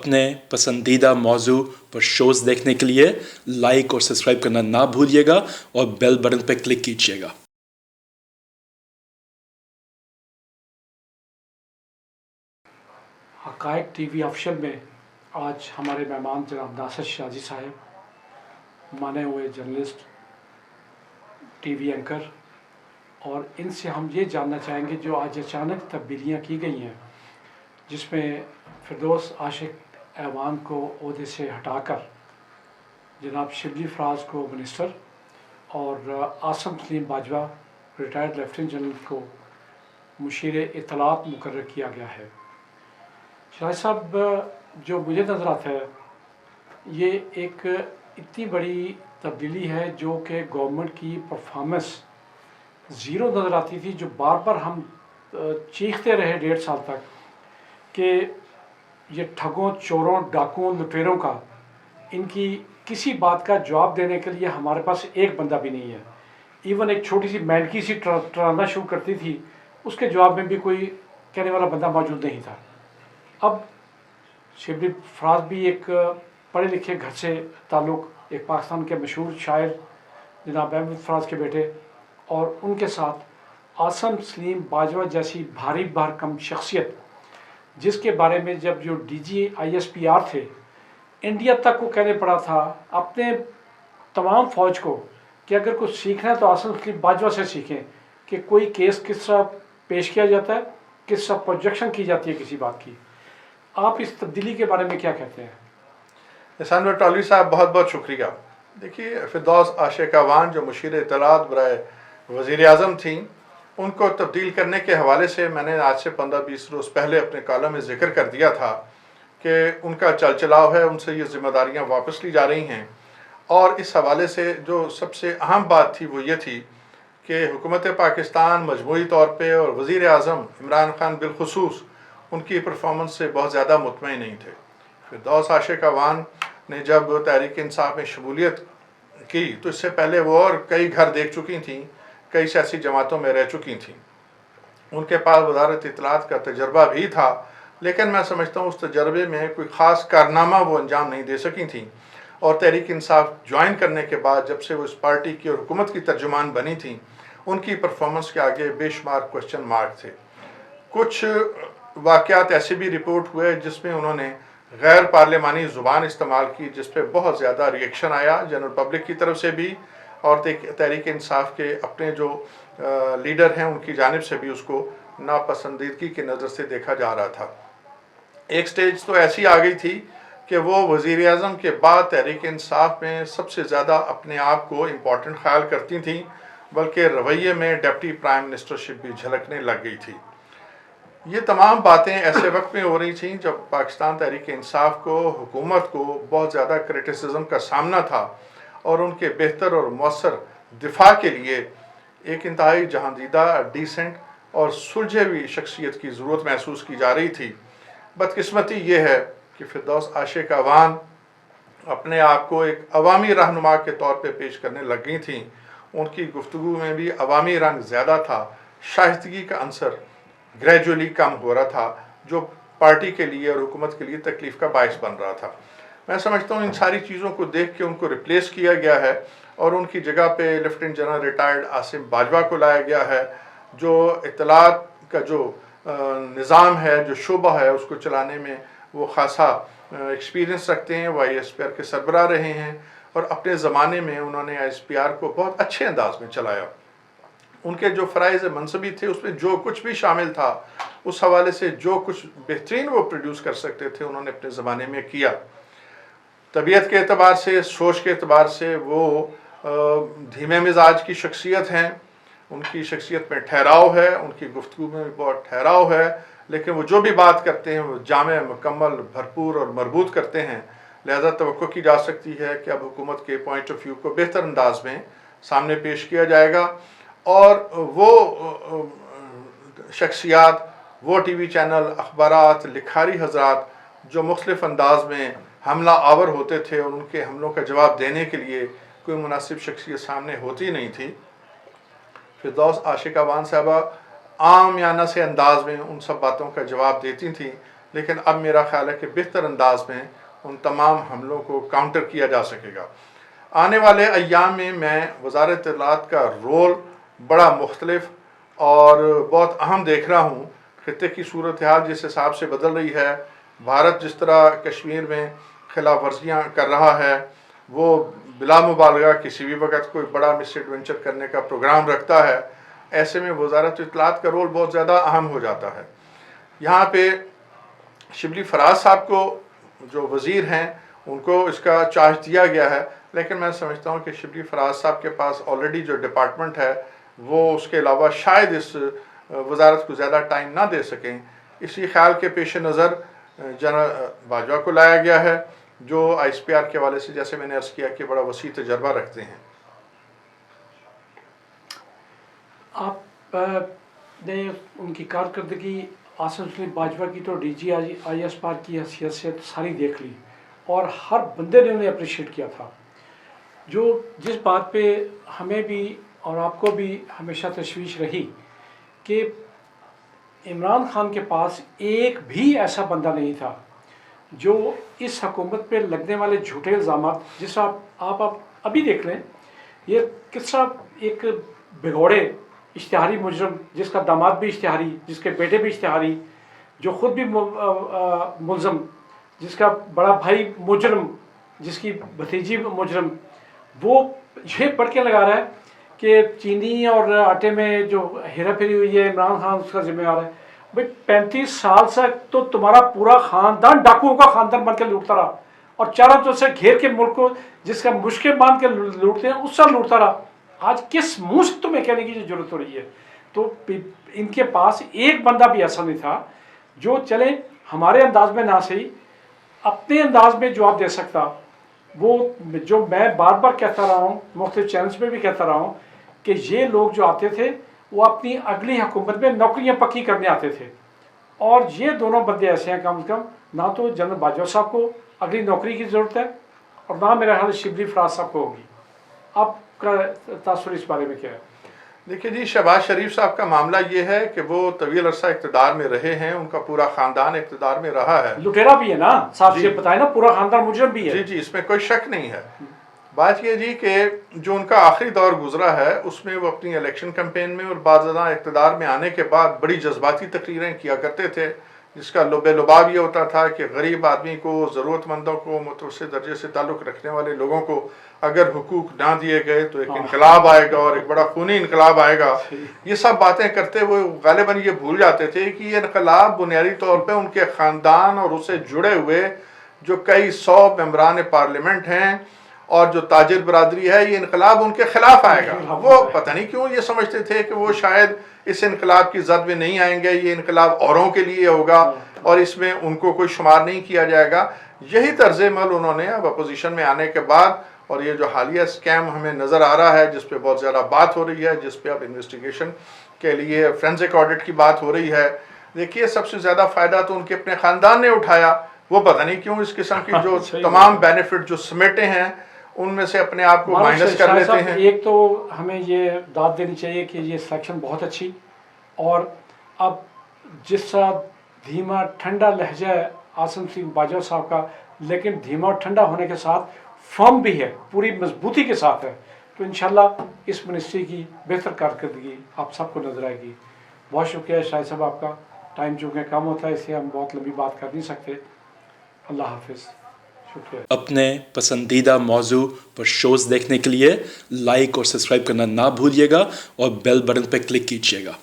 अपने पसंदीदा मौजू पर शोज़ देखने के लिए लाइक और सब्सक्राइब करना ना भूलिएगा और बेल बटन पर क्लिक कीजिएगा। हक़ाइक़ टीवी ऑफिशियल में आज हमारे मेहमान जनाब नासिर शाजी साहब, माने हुए जर्नलिस्ट, टीवी एंकर, और इनसे हम ये जानना चाहेंगे जो आज अचानक तब्दीलियाँ की गई हैं, जिसमें फिरदौस आशिक ऐवान को ओहदे से हटाकर जनाब शिबली फराज को मिनिस्टर और Asim Saleem Bajwa retired lieutenant general को मुशीर इत्तलात मुकर्रर किया गया है। शाह साहब, जो मुझे नज़र आता है ये एक इतनी बड़ी तब्दीली है जो कि गवर्नमेंट की परफॉर्मेंस ज़ीरो नज़र आती थी, जो बार बार हम चीखते रहे 1.5 साल तक कि ये ठगों, चोरों, डाकुओं, लुटेरों का इनकी किसी बात का जवाब देने के लिए हमारे पास एक बंदा भी नहीं है। इवन एक छोटी सी मैंडकी सी ट्राना शुरू करती थी, उसके जवाब में भी कोई कहने वाला बंदा मौजूद नहीं था। अब शिबली फराज भी एक पढ़े लिखे घर से ताल्लुक़, एक पाकिस्तान के मशहूर शायर जनाब अहमद फराज के बेटे, और उनके साथ आसम सलीम बाजवा जैसी भारी भरकम शख्सियत, जिसके बारे में जब जो DG/ISPR थे, इंडिया तक को कहने पड़ा था अपने तमाम फ़ौज को कि अगर कुछ सीखना है तो आसम सलीम बाजवा से सीखें कि कोई केस किस तरह पेश किया जाता है, किस तरह प्रोजेक्शन की जाती है किसी बात की। आप इस तब्दीली के बारे में क्या कहते हैं? एहसान टॉली साहब, बहुत बहुत शुक्रिया। देखिए, फिरदौस आशिक ऐवान जो मुशीर इत्तलात बराए वज़ीर आज़म थी, उनको तब्दील करने के हवाले से मैंने आज से 15-20 रोज़ पहले अपने कॉलम में ज़िक्र कर दिया था कि उनका चल-चलाव है, उनसे ये ज़िम्मेदारियाँ वापस ली जा रही हैं। और इस हवाले से जो सबसे अहम बात थी वो ये थी कि हुकूमत पाकिस्तान मजमूई तौर पे और वज़ीर आज़म इमरान खान बिलखुसूस उनकी परफॉर्मेंस से बहुत ज़्यादा मुतमईन नहीं थे। फिरदौस आशिक ऐवान ने जब तहरीक इंसाफ में शमूलियत की तो इससे पहले वो और कई घर देख चुकी थीं, कई सियासी जमातों में रह चुकी थीं, उनके पास वज़ारत इत्तलात का तजर्बा भी था, लेकिन मैं समझता हूँ उस तजर्बे में कोई ख़ास कारनामा वो अंजाम नहीं दे सकी थीं। और तहरीक इंसाफ ज्वाइन करने के बाद जब से वो इस पार्टी की और हुकूमत की तर्जुमान बनी थीं, उनकी परफॉर्मेंस के आगे बेशुमार क्वेश्चन मार्क थे। कुछ वाक़यात ऐसे भी रिपोर्ट हुए जिसमें उन्होंने गैर पार्लिमानी ज़ुबान इस्तेमाल की, जिस पर बहुत ज़्यादा रिएक्शन आया जनरल पब्लिक की तरफ से भी, और तहरीक इंसाफ के अपने जो लीडर हैं उनकी जानिब से भी उसको नापसंदीदगी की नज़र से देखा जा रहा था। एक स्टेज तो ऐसी आ गई थी कि वो वज़ीर आज़म के बाद तहरीक इंसाफ में सबसे ज़्यादा अपने आप को इम्पोर्टेंट ख्याल करती थीं, बल्कि रवैये में डिप्टी प्राइम मिनिस्टरशिप भी झलकने लग गई थी। ये तमाम बातें ऐसे वक्त में हो रही थीं जब पाकिस्तान तहरीक इंसाफ को, हुकूमत को बहुत ज़्यादा क्रिटिसिज्म का सामना था और उनके बेहतर और मौसर दिफा के लिए एक इंतहाई जहांदीदा, डिसेंट और सुलझे हुई शख्सियत की ज़रूरत महसूस की जा रही थी। बदकिस्मती ये है कि फिरदौस आशिक ऐवान अपने आप को एक अवामी रहनुमा के तौर पे पेश करने लग गई थीं। उनकी गुफ्तगू में भी अवामी रंग ज़्यादा था, शाइस्तगी का अंसर ग्रेजुअली कम हो रहा था, जो पार्टी के लिए और हुकूमत के लिए तकलीफ़ का बायस बन रहा था। मैं समझता हूँ इन सारी चीज़ों को देख के उनको रिप्लेस किया गया है और उनकी जगह पे lieutenant general retired Asim Bajwa को लाया गया है, जो इत्तलात का जो निज़ाम है, जो शोबा है, उसको चलाने में वो ख़ासा एक्सपीरियंस रखते हैं। वो ISPR के सरबराह रहे हैं और अपने ज़माने में उन्होंने ISPR को बहुत अच्छे अंदाज में चलाया। उनके जो फ़राइज़ मनसबी थे उसमें जो कुछ भी शामिल था, उस हवाले से जो कुछ बेहतरीन वो प्रोड्यूस कर सकते थे उन्होंने अपने ज़माने में किया। तबीयत के एतबार से, सोच के एतबार से वो धीमे मिजाज की शख्सियत हैं, उनकी शख्सियत में ठहराव है, उनकी गुफ्तगू में भी बहुत ठहराव है, लेकिन वो जो भी बात करते हैं वो जामे, मुकम्मल, भरपूर और मरबूत करते हैं। लिहाजा तवक्को की जा सकती है कि अब हुकूमत के पॉइंट ऑफ व्यू को बेहतर अंदाज में सामने पेश किया जाएगा और वो शख्सियात, वो TV चैनल, अखबारात, लिखारी हजरात जो मुख्तलिफ अंदाज में हमला आवर होते थे और उनके हमलों का जवाब देने के लिए कोई मुनासिब शख्सियत सामने होती नहीं थी। फिरदौस आशिक ऐवान साहबा आम याना से अंदाज में उन सब बातों का जवाब देती थी, لیکن اب میرا خیال ہے کہ بہتر انداز میں ان تمام حملوں کو کاؤنٹر کیا جا سکے گا۔ آنے والے ایام میں وزارت اطلاعات کا رول بڑا مختلف اور بہت اہم دیکھ رہا ہوں۔ خطے کی صورتحال جس حساب سے بدل رہی ہے، بھارت جس طرح کشمیر میں خلاف ورزیاں کر رہا ہے، وہ بلا مبالغہ کسی بھی وقت کوئی بڑا مس ایڈونچر کرنے کا پروگرام رکھتا ہے، ایسے میں وزارت اطلاعات کا رول بہت زیادہ اہم ہو جاتا ہے۔ یہاں پہ شبلی فراز صاحب کو جو وزیر ہیں ان کو اس کا چارج دیا گیا ہے، لیکن میں سمجھتا ہوں کہ شبلی فراز صاحب کے پاس آلریڈی جو ڈپارٹمنٹ ہے وہ اس کے علاوہ شاید اس وزارت کو زیادہ ٹائم نہ دے سکیں۔ اسی خیال کے پیش نظر جنرل باجوہ کو لایا گیا ہے، جو آئی ایس پی آر کے حوالے سے جیسے میں نے عرض کیا کہ بڑا وسیع تجربہ رکھتے ہیں۔ آپ نے ان کی کارکردگی آصف سلیم باجوہ کی تو D G I S P R کی حیثیت سے ساری دیکھ لی، اور ہر بندے نے انہیں اپریشیٹ کیا تھا۔ جس بات پہ ہمیں بھی اور آپ کو بھی ہمیشہ تشویش رہی کہ عمران خان کے پاس ایک بھی ایسا بندہ نہیں تھا جو اس حکومت پہ لگنے والے جھوٹے الزامات، جس آپ ابھی دیکھ لیں، یہ کس طرح ایک بگوڑے اشتہاری مجرم، جس کا داماد بھی اشتہاری، جس کے بیٹے بھی اشتہاری، جو خود بھی ملزم، جس کا بڑا بھائی مجرم، جس کی بھتیجی مجرم، وہ یہ پڑھ کے لگا رہا ہے کہ چینی اور آٹے میں جو ہیرا پھیری ہوئی ہے عمران خان اس کا ذمہ دار ہے۔ بھائی 35 سال سے تو تمہارا پورا خاندان ڈاکوؤں کا خاندان بن کے لوٹتا رہا، اور چاروں طرف سے گھیر کے ملک کو جس کا مشکل باندھ کے لوٹتے ہیں اس سے لوٹتا رہا۔ آج کس منہ سے تمہیں کہنے کی ضرورت ہو رہی ہے؟ تو ان کے پاس ایک بندہ بھی ایسا نہیں تھا جو چلے ہمارے انداز میں نہ صحیح اپنے انداز میں جواب دے سکتا۔ وہ جو میں بار بار کہتا رہا ہوں، مختلف چینلز پہ بھی کہتا رہا ہوں کہ یہ لوگ جو آتے تھے وہ اپنی اگلی حکومت میں نوکریاں پکی کرنے آتے تھے، اور یہ دونوں بندے ایسے ہیں کم از کم نہ تو جنرل باجوہ صاحب کو اگلی نوکری کی ضرورت ہے اور نہ میرا خیال شبلی فراز صاحب کو ہوگی۔ آپ کا تاثر اس بارے میں کیا ہے؟ دیکھیے جی، شہباز شریف صاحب کا معاملہ یہ ہے کہ وہ طویل عرصہ اقتدار میں رہے ہیں، ان کا پورا خاندان اقتدار میں رہا ہے۔ لٹیرا بھی ہے نا صاحب، یہ بتائیں نا، پورا خاندان مجرم بھی ہے۔ جی جی، اس میں کوئی شک نہیں ہے۔ بات یہ جی کہ جو ان کا آخری دور گزرا ہے اس میں وہ اپنی الیکشن کمپین میں اور بعض ازاں اقتدار میں آنے کے بعد بڑی جذباتی تقریریں کیا کرتے تھے، جس کا لب لباب یہ ہوتا تھا کہ غریب آدمی کو، ضرورت مندوں کو، متوسط درجے سے تعلق رکھنے والے لوگوں کو اگر حقوق نہ دیے گئے تو ایک انقلاب آئے گا اور ایک بڑا خونی انقلاب آئے گا۔ یہ سب باتیں کرتے ہوئے غالباً یہ بھول جاتے تھے کہ یہ انقلاب بنیادی طور پہ ان کے خاندان اور اسے جڑے ہوئے جو کئی 100 ممبران پارلیمنٹ ہیں اور جو تاجر برادری ہے، یہ انقلاب ان کے خلاف آئے گا۔ وہ پتہ نہیں کیوں یہ سمجھتے تھے کہ وہ شاید اس انقلاب کی زد میں نہیں آئیں گے، یہ انقلاب اوروں کے لیے ہوگا اور اس میں ان کو کوئی شمار نہیں کیا جائے گا۔ یہی طرز عمل انہوں نے اب اپوزیشن میں آنے کے بعد، اور یہ جو حالیہ اسکیم ہمیں نظر آ رہا ہے جس پہ بہت زیادہ بات ہو رہی ہے، جس پہ اب انویسٹیگیشن کے لیے فرینزک آڈٹ کی بات ہو رہی ہے، دیکھیے سب سے زیادہ فائدہ تو ان کے اپنے خاندان نے اٹھایا۔ وہ پتہ نہیں کیوں اس قسم کی جو تمام بینیفٹ جو سمیٹے ہیں ان میں سے اپنے آپ کو مائنس کر لیتے ہیں۔ ایک تو ہمیں یہ داد دینی چاہیے کہ یہ سلیکشن بہت اچھی، اور اب جس طرح دھیما ٹھنڈا لہجہ ہے آصف سلیم باجوہ صاحب کا، لیکن دھیما اور ٹھنڈا ہونے کے ساتھ فرم بھی ہے، پوری مضبوطی کے ساتھ ہے، تو انشاءاللہ اس منسٹری کی بہتر کارکردگی آپ سب کو نظر آئے گی۔ بہت شکریہ شاہد صاحب آپ کا، ٹائم چونکہ کم ہوتا ہے اس لیے ہم بہت لمبی بات کر نہیں سکتے۔ اللہ حافظ، شکریہ۔ اپنے پسندیدہ موضوع پر شوز دیکھنے کے لیے لائک اور سبسکرائب کرنا نہ بھولیے گا اور بیل بٹن پہ کلک کیجیے گا۔